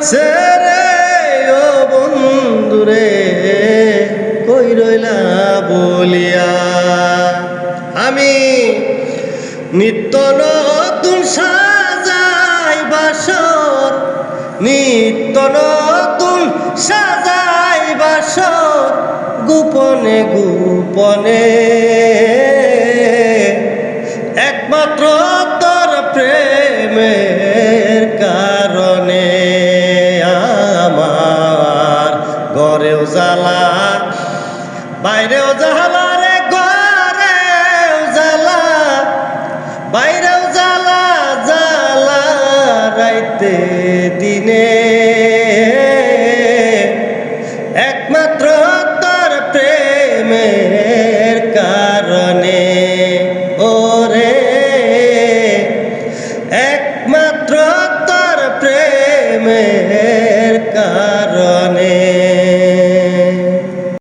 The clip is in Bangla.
সেরে ও বন্ধুরে কই রইলা বলিয়া। আমি নিত্য নতুন সাজাই বাসর, নিত্য নতুন সাজাই বাসর, গোপনে গোপনে একমাত্র তোর প্রেমের কারণে। আমার ঘরেও জ্বালা বাইরেও জ্বালা রে, ঘরেও জ্বালা বাইরেও জ্বালা, জ্বালা রাইতে দিনে একমাত্র তোর প্রেমের কারণে। ওরে একমাত্র তোর প্রেমের কারণে।